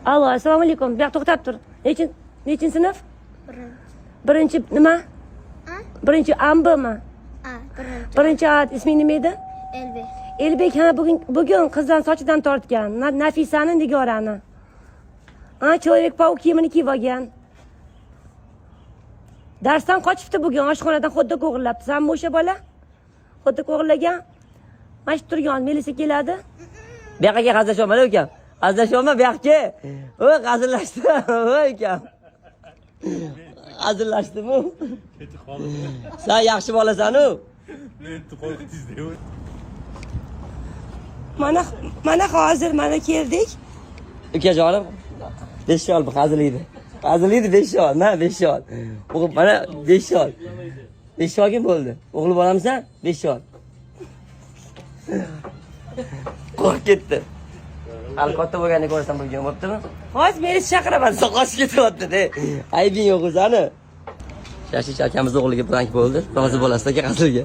Alo, assalomu alaykum. Bu yoqda to'xtab tur. Nechin sinf? Birinchi nima? Birinchi ambmi? Birinchi A. Isming nima edi? Elbek. Elbek, ha, bugun qizdan sochidan tortgan. Nafisani Nigorani. Ha, Человек-паук kiyimini kiyib olgan. Darsdan qochibdi bugun, oshxonadan xuddi o'g'irlabdi. Sanmi o'sha bola? Xuddi o'g'irlagan. Mana shu turgan, Melisa keladi. Bu yoqqa hazillashma, ukam. Hazillashma bu yoqqa. Voy, hazillashdi. Voy, ukam. Hazillashdimi? Sen yaxshi bolasan-ku. Men qo'rqitdingiz. Mana hozir mana keldik. Ukajonim 5 yil hazillaydi. Hazillaydi 5 yil, mana 5 yil. O'g'il mana 5 yil. 5 yilga bo'ldi. O'g'il bolamsan? 5 yil. Qo'rqib ketdi. Hali katta bo'lganini ko'rsam bugun bo'ptimi? Hozir meni chaqiraman, soqosh ketyapti-da. Aybing yo'q o'zani. Shashish akamiz o'g'liga prank bo'ldi. Rozi bo'lasiz aka hazilga.